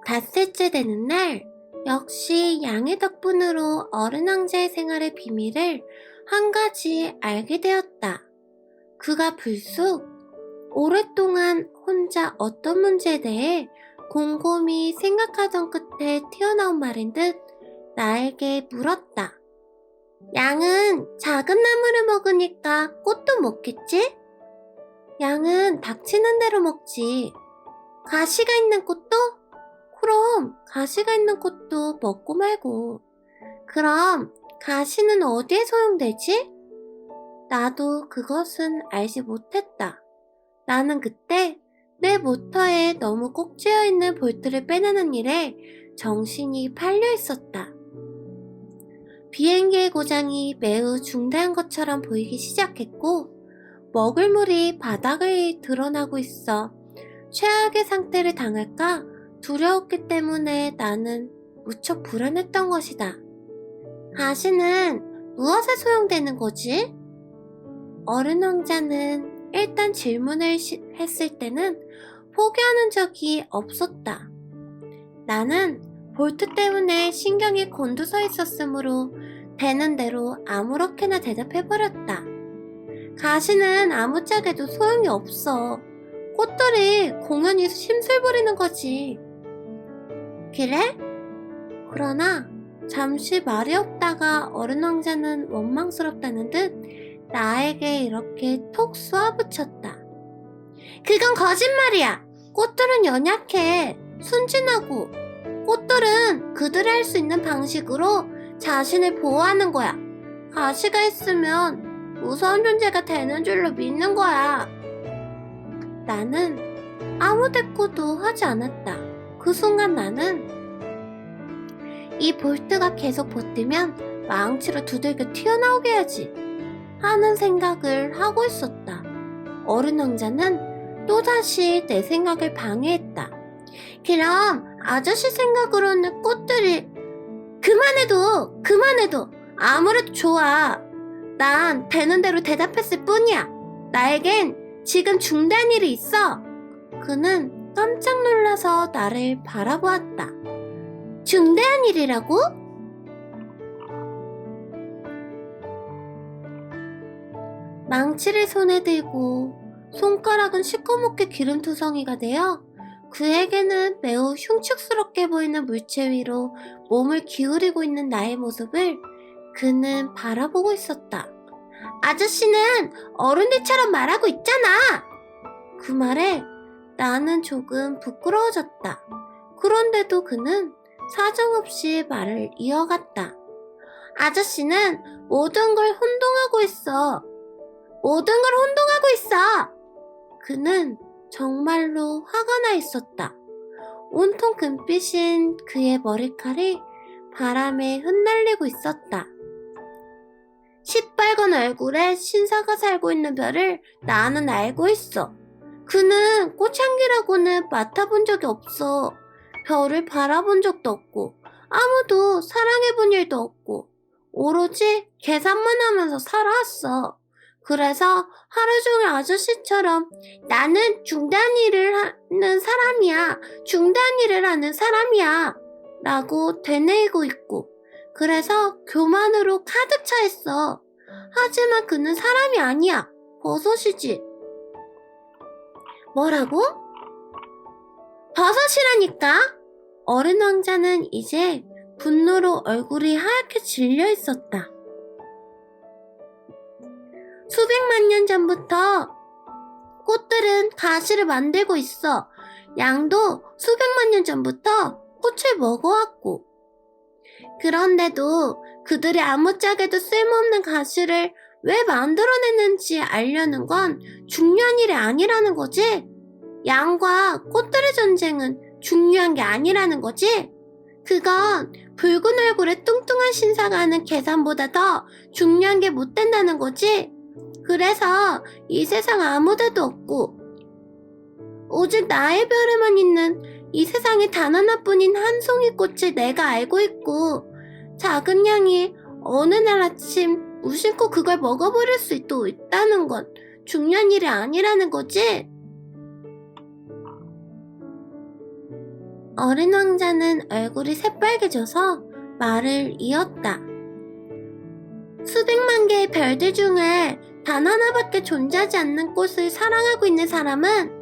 닷새째 되는 날, 역시 양의 덕분으로 어른 왕자의 생활의 비밀을 한 가지 알게 되었다. 그가 불쑥 오랫동안 혼자 어떤 문제에 대해 곰곰이 생각하던 끝에 튀어나온 말인 듯 나에게 물었다. 양은 작은 나무를 먹으니까 꽃도 먹겠지? 양은 닥치는 대로 먹지. 가시가 있는 꽃도? 그럼 가시가 있는 꽃도 먹고 말고. 그럼 가시는 어디에 소용되지? 나도 그것은 알지 못했다. 나는 그때 내 모터에 너무 꼭 쥐어있는 볼트를 빼내는 일에 정신이 팔려 있었다. 비행기의 고장이 매우 중대한 것처럼 보이기 시작했고 먹을 물이 바닥을 드러나고 있어 최악의 상태를 당할까 두려웠기 때문에 나는 무척 불안했던 것이다. 가시는 무엇에 소용되는 거지? 어른 왕자는 일단 질문을 했을 때는 포기하는 적이 없었다. 나는 볼트 때문에 신경이 곤두서 있었으므로 되는 대로 아무렇게나 대답해버렸다. 가시는 아무짝에도 소용이 없어. 꽃들이 공연히 심술 부리는 거지. 그래? 그러나 잠시 말이 없다가 어른 왕자는 원망스럽다는 듯 나에게 이렇게 톡 쏘아붙였다. 그건 거짓말이야. 꽃들은 연약해. 순진하고. 꽃들은 그들이 할 수 있는 방식으로 자신을 보호하는 거야. 가시가 있으면 무서운 존재가 되는 줄로 믿는 거야. 나는 아무 대꾸도 하지 않았다. 그 순간 나는 이 볼트가 계속 버티면 망치로 두들겨 튀어나오게 해야지 하는 생각을 하고 있었다. 어른 왕자는 또다시 내 생각을 방해했다. 그럼 아저씨 생각으로는 꽃들이 그만해도 아무래도 좋아. 난 되는 대로 대답했을 뿐이야. 나에겐 지금 중대한 일이 있어. 그는 깜짝 놀라서 나를 바라보았다. 중대한 일이라고? 망치를 손에 들고 손가락은 시커멓게 기름투성이가 되어 그에게는 매우 흉측스럽게 보이는 물체 위로 몸을 기울이고 있는 나의 모습을 그는 바라보고 있었다. 아저씨는 어른들처럼 말하고 있잖아. 그 말에 나는 조금 부끄러워졌다. 그런데도 그는 사정없이 말을 이어갔다. 아저씨는 모든 걸 혼동하고 있어. 그는 정말로 화가 나 있었다. 온통 금빛인 그의 머리칼이 바람에 흩날리고 있었다. 시뻘건 얼굴에 신사가 살고 있는 별을 나는 알고 있어. 그는 꽃향기라고는 맡아본 적이 없어. 별을 바라본 적도 없고 아무도 사랑해본 일도 없고 오로지 계산만 하면서 살아왔어. 그래서 하루 종일 아저씨처럼 나는 중대한 일을 하는 사람이야 라고 되뇌이고 있고 그래서 교만으로 가득 차 있어. 하지만 그는 사람이 아니야. 버섯이지. 뭐라고? 버섯이라니까? 어른 왕자는 이제 분노로 얼굴이 하얗게 질려 있었다. 수백만 년 전부터 꽃들은 가시를 만들고 있어. 양도 수백만 년 전부터 꽃을 먹어왔고. 그런데도 그들이 아무짝에도 쓸모없는 가시를 왜 만들어냈는지 알려는 건 중요한 일이 아니라는 거지? 양과 꽃들의 전쟁은 중요한 게 아니라는 거지? 그건 붉은 얼굴에 뚱뚱한 신사가 하는 계산보다 더 중요한 게 못 된다는 거지? 그래서 이 세상 아무데도 없고 오직 나의 별에만 있는 이 세상에 단 하나뿐인 한 송이 꽃을 내가 알고 있고 작은 양이 어느 날 아침 무심코 그걸 먹어버릴 수도 있다는 건 중요한 일이 아니라는 거지? 어린 왕자는 얼굴이 새빨개져서 말을 이었다. 수백만 개의 별들 중에 단 하나밖에 존재하지 않는 꽃을 사랑하고 있는 사람은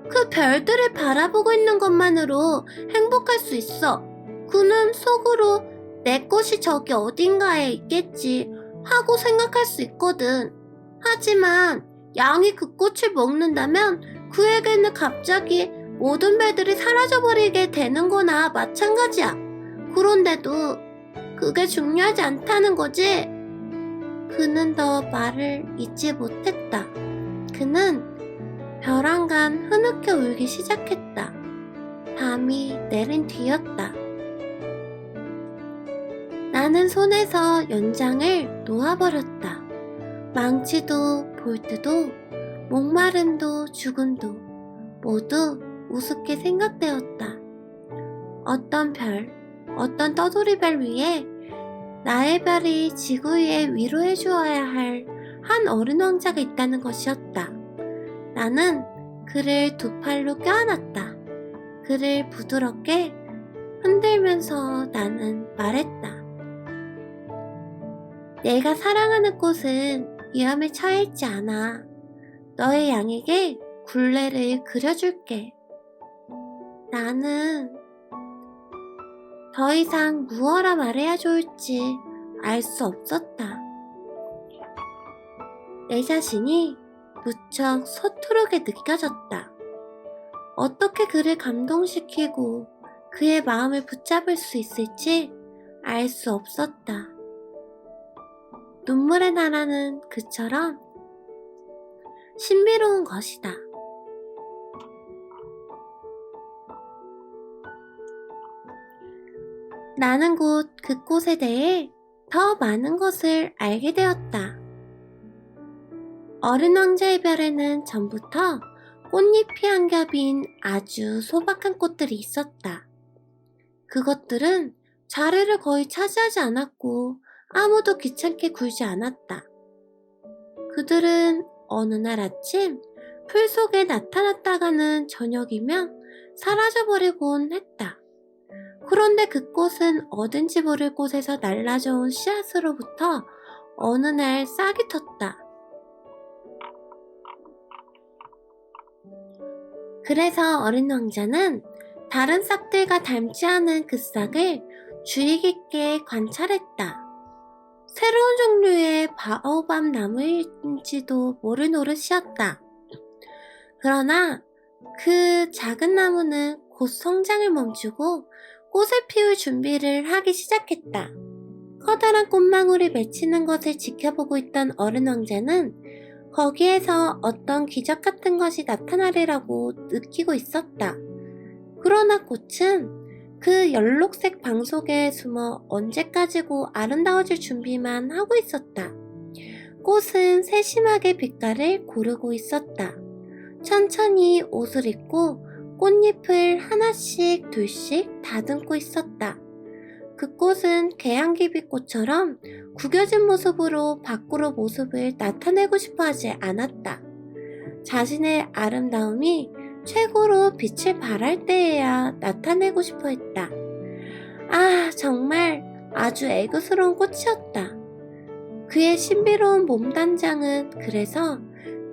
그 별들을 바라보고 있는 것만으로 행복할 수 있어. 그는 속으로 내 꽃이 저기 어딘가에 있겠지 하고 생각할 수 있거든. 하지만 양이 그 꽃을 먹는다면 그에게는 갑자기 모든 별들이 사라져버리게 되는 거나 마찬가지야. 그런데도 그게 중요하지 않다는 거지. 그는 더 말을 잊지 못했다. 그는 벼랑간 흐느껴 울기 시작했다. 밤이 내린 뒤였다. 나는 손에서 연장을 놓아버렸다. 망치도 볼트도 목마름도 죽음도 모두 우습게 생각되었다. 어떤 별, 어떤 떠돌이별 위에 나의 별이 지구 위에 위로해 주어야 할 한 어린 왕자가 있다는 것이었다. 나는 그를 두 팔로 껴안았다. 그를 부드럽게 흔들면서 나는 말했다. 내가 사랑하는 꽃은 위험에 처해 있지 않아. 너의 양에게 굴레를 그려줄게. 나는 더 이상 무엇라 말해야 좋을지 알 수 없었다. 내 자신이 무척 서투르게 느껴졌다. 어떻게 그를 감동시키고 그의 마음을 붙잡을 수 있을지 알 수 없었다. 눈물의 나라는 그처럼 신비로운 것이다. 나는 곧 그 꽃에 대해 더 많은 것을 알게 되었다. 어린 왕자의 별에는 전부터 꽃잎이 한 겹인 아주 소박한 꽃들이 있었다. 그것들은 자리를 거의 차지하지 않았고 아무도 귀찮게 굴지 않았다. 그들은 어느 날 아침 풀 속에 나타났다가는 저녁이면 사라져버리곤 했다. 그런데 그 꽃은 어딘지 모를 곳에서 날라져 온 씨앗으로부터 어느 날 싹이 텄다. 그래서 어린 왕자는 다른 싹들과 닮지 않은 그 싹을 주의 깊게 관찰했다. 새로운 종류의 바오밥 나무인지도 모를 노릇이었다. 그러나 그 작은 나무는 곧 성장을 멈추고 꽃을 피울 준비를 하기 시작했다. 커다란 꽃망울이 맺히는 것을 지켜보고 있던 어린 왕자는 거기에서 어떤 기적 같은 것이 나타나리라고 느끼고 있었다. 그러나 꽃은 그 연록색 방 속에 숨어 언제까지고 아름다워질 준비만 하고 있었다. 꽃은 세심하게 빛깔을 고르고 있었다. 천천히 옷을 입고 꽃잎을 하나씩 둘씩 다듬고 있었다. 그 꽃은 개양귀비꽃처럼 구겨진 모습으로 밖으로 모습을 나타내고 싶어 하지 않았다. 자신의 아름다움이 최고로 빛을 발할 때에야 나타내고 싶어 했다. 아, 정말 아주 애교스러운 꽃이었다. 그의 신비로운 몸단장은 그래서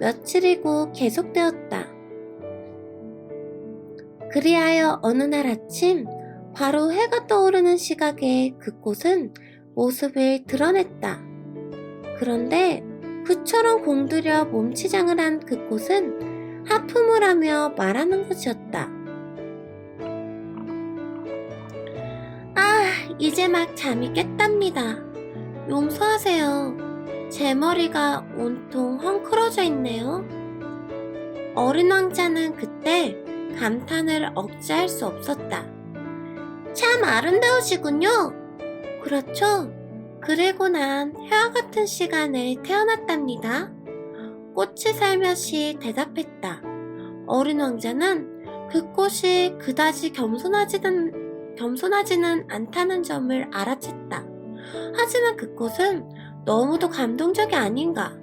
며칠이고 계속되었다. 그리하여 어느 날 아침 바로 해가 떠오르는 시각에 그 꽃은 모습을 드러냈다. 그런데 그처럼 공들여 몸치장을 한 그 꽃은 하품을 하며 말하는 것이었다. 아, 이제 막 잠이 깼답니다. 용서하세요. 제 머리가 온통 헝클어져 있네요. 어린 왕자는 그때 감탄을 억제할 수 없었다. 참 아름다우시군요. 그렇죠. 그리고 난 해와 같은 시간에 태어났답니다. 꽃이 살며시 대답했다. 어린 왕자는 그 꽃이 그다지 겸손하지는 않다는 점을 알아챘다. 하지만 그 꽃은 너무도 감동적이 아닌가.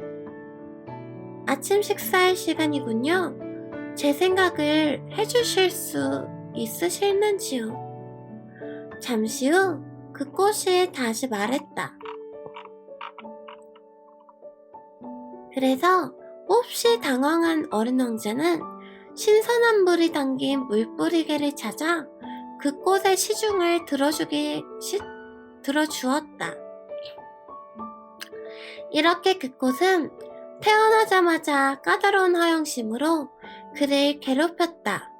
아침 식사할 시간이군요. 제 생각을 해주실 수 있으실는지요? 잠시 후 그 꽃이 다시 말했다. 그래서 몹시 당황한 어린 왕자는 신선한 물이 담긴 물뿌리개를 찾아 그 꽃의 시중을 들어주었다. 이렇게 그 꽃은 태어나자마자 까다로운 허영심으로 그를 괴롭혔다.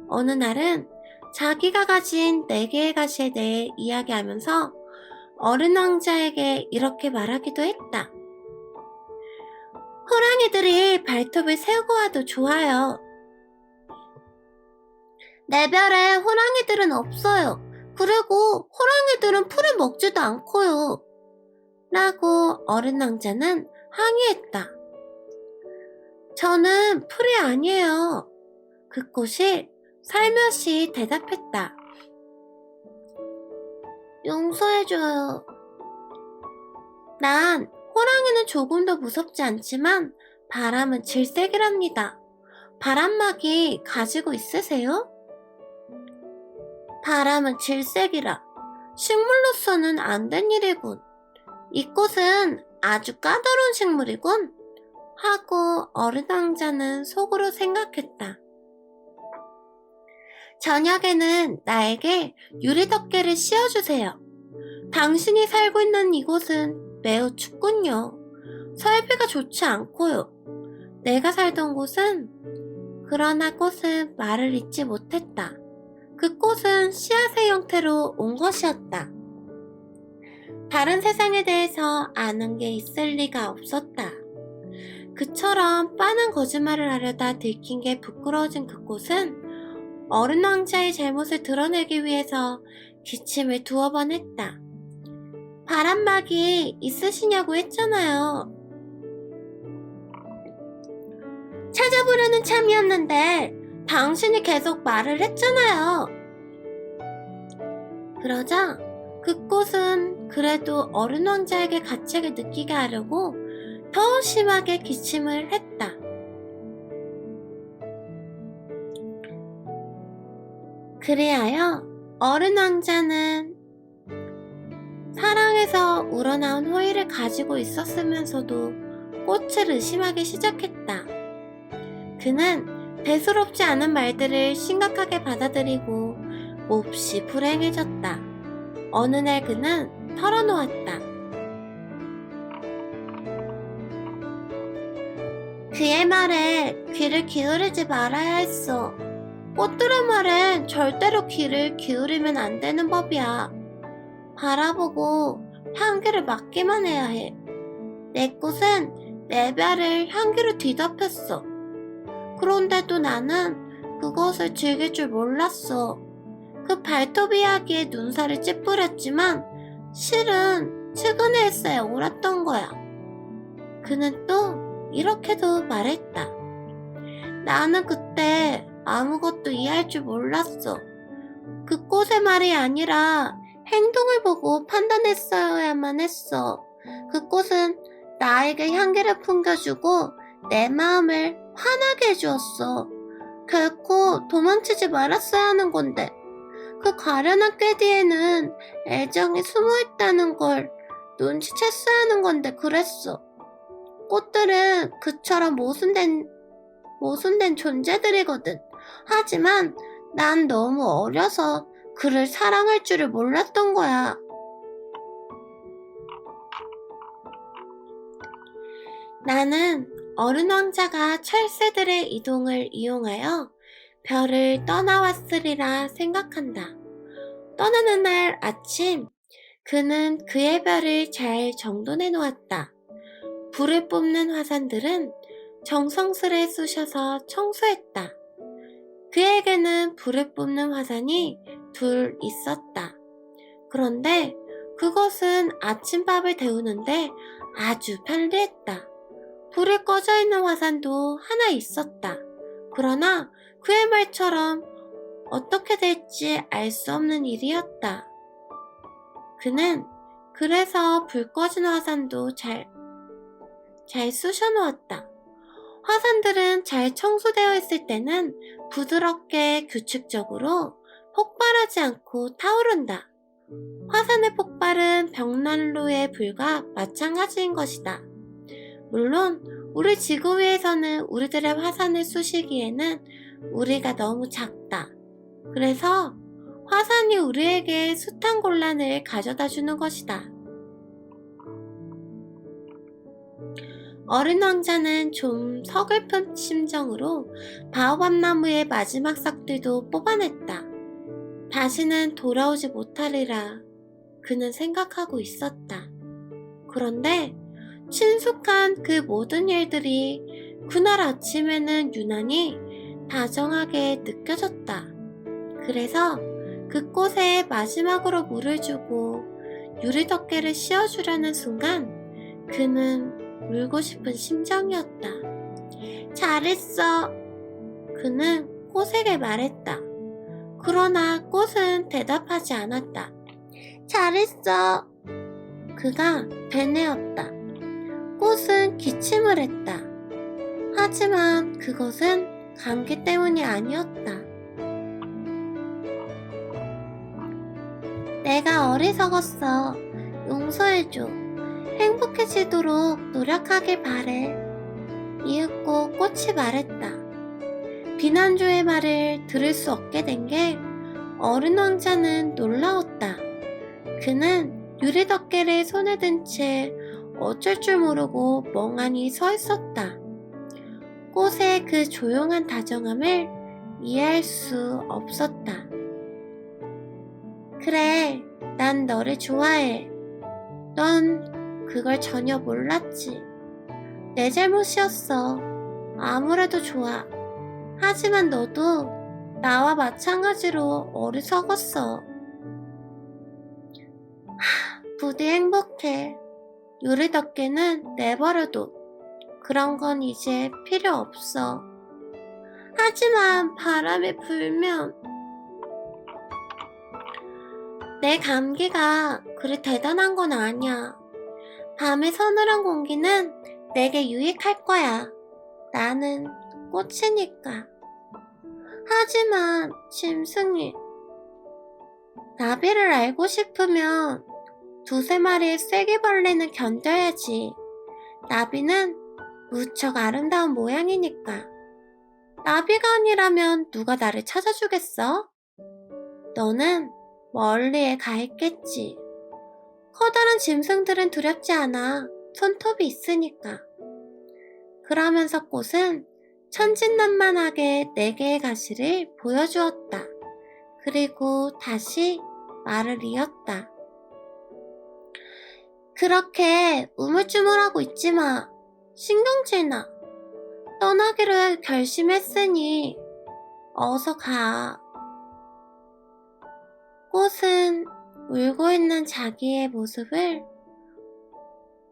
어느 날은 자기가 가진 4개의 가시에 대해 이야기하면서 어른 왕자에게 이렇게 말하기도 했다. 호랑이들이 발톱을 세우고 와도 좋아요. 내 별에 호랑이들은 없어요. 그리고 호랑이들은 풀을 먹지도 않고요. 라고 어른 왕자는 항의했다. 저는 풀이 아니에요. 그 꽃이 살며시 대답했다. 용서해줘요. 난 호랑이는 조금 더 무섭지 않지만 바람은 질색이랍니다. 바람막이 가지고 있으세요? 바람은 질색이라 식물로서는 안 된 일이군. 이 꽃은 아주 까다로운 식물이군. 하고 어른 왕자는 속으로 생각했다. 저녁에는 나에게 유리덮개를 씌워주세요. 당신이 살고 있는 이곳은 매우 춥군요. 설비가 좋지 않고요. 내가 살던 곳은 그러나 꽃은 말을 잇지 못했다. 그 꽃은 씨앗의 형태로 온 것이었다. 다른 세상에 대해서 아는 게 있을 리가 없었다. 그처럼 뻔한 거짓말을 하려다 들킨 게 부끄러워진 그 꽃은 어른 왕자의 잘못을 드러내기 위해서 기침을 2번 했다. 바람막이 있으시냐고 했잖아요. 찾아보려는 참이었는데 당신이 계속 말을 했잖아요. 그러자 그 꽃은 그래도 어른 왕자에게 가책을 느끼게 하려고 더 심하게 기침을 했다. 그리하여 어른 왕자는 사랑에서 우러나온 호의를 가지고 있었으면서도 꽃을 의심하기 시작했다. 그는 대수롭지 않은 말들을 심각하게 받아들이고 몹시 불행해졌다. 어느 날 그는 털어놓았다. 그의 말에 귀를 기울이지 말아야 했어. 꽃들의 말엔 절대로 귀를 기울이면 안 되는 법이야. 바라보고 향기를 맡기만 해야 해. 내 꽃은 내 별을 향기로 뒤덮였어. 그런데도 나는 그것을 즐길 줄 몰랐어. 그 발톱 이야기에 눈살을 찌푸렸지만 실은 측은했어야 옳았던 거야. 그는 또 이렇게도 말했다. 나는 그때 아무것도 이해할 줄 몰랐어. 그 꽃의 말이 아니라 행동을 보고 판단했어야만 했어. 그 꽃은 나에게 향기를 풍겨주고 내 마음을 환하게 해주었어. 결코 도망치지 말았어야 하는 건데 그 가련한 꾀 뒤에는 애정이 숨어있다는 걸 눈치챘어야 하는 건데 그랬어. 꽃들은 그처럼 모순된 존재들이거든. 하지만 난 너무 어려서 그를 사랑할 줄을 몰랐던 거야. 나는 어른 왕자가 철새들의 이동을 이용하여 별을 떠나왔으리라 생각한다. 떠나는 날 아침, 그는 그의 별을 잘 정돈해 놓았다. 불을 뿜는 화산들은 정성스레 쑤셔서 청소했다. 그에게는 불을 뿜는 화산이 2 있었다. 그런데 그것은 아침밥을 데우는데 아주 편리했다. 불이 꺼져 있는 화산도 하나 있었다. 그러나 그의 말처럼 어떻게 될지 알 수 없는 일이었다. 그는 그래서 불 꺼진 화산도 잘 쑤셔 놓았다. 화산들은 잘 청소되어 있을 때는 부드럽게 규칙적으로 폭발하지 않고 타오른다. 화산의 폭발은 벽난로의 불과 마찬가지인 것이다. 물론 우리 지구 위에서는 우리들의 화산을 쑤시기에는 우리가 너무 작다. 그래서 화산이 우리에게 숱한 곤란을 가져다 주는 것이다. 어린 왕자는 좀 서글픈 심정으로 바오밥 나무의 마지막 싹들도 뽑아냈다. 다시는 돌아오지 못하리라 그는 생각하고 있었다. 그런데 친숙한 그 모든 일들이 그날 아침에는 유난히 다정하게 느껴졌다. 그래서 그 꽃에 마지막으로 물을 주고 유리덮개를 씌워주려는 순간 그는 울고 싶은 심정이었다. 잘했어. 그는 꽃에게 말했다. 그러나 꽃은 대답하지 않았다. 잘했어. 그가 되뇌었다. 꽃은 기침을 했다. 하지만 그것은 감기 때문이 아니었다. 내가 어리석었어. 용서해줘. 행복해지도록 노력하길 바래. 이윽고 꽃이 말했다. 비난조의 말을 들을 수 없게 된 게 어린 왕자는 놀라웠다. 그는 유리덮개를 손에 든 채 어쩔 줄 모르고 멍하니 서 있었다. 꽃의 그 조용한 다정함을 이해할 수 없었다. 그래, 난 너를 좋아해. 넌 그걸 전혀 몰랐지. 내 잘못이었어. 아무래도 좋아. 하지만 너도 나와 마찬가지로 어리석었어. 부디 행복해. 유리덮개는 내버려둬. 그런 건 이제 필요 없어. 하지만 바람이 불면 내 감기가 그리 대단한 건 아니야. 밤의 서늘한 공기는 내게 유익할 거야. 나는 꽃이니까. 하지만 짐승이 나비를 알고 싶으면 두세 마리의 쐐기벌레는 견뎌야지. 나비는 무척 아름다운 모양이니까. 나비가 아니라면 누가 나를 찾아주겠어? 너는 멀리에 가 있겠지. 커다란 짐승들은 두렵지 않아. 손톱이 있으니까. 그러면서 꽃은 천진난만하게 4개의 가시를 보여주었다. 그리고 다시 말을 이었다. 그렇게 우물쭈물하고 있지 마. 신경질 나. 떠나기로 결심했으니 어서 가. 꽃은 울고 있는 자기의 모습을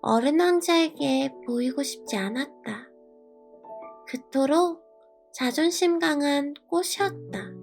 어린 왕자에게 보이고 싶지 않았다. 그토록 자존심 강한 꽃이었다.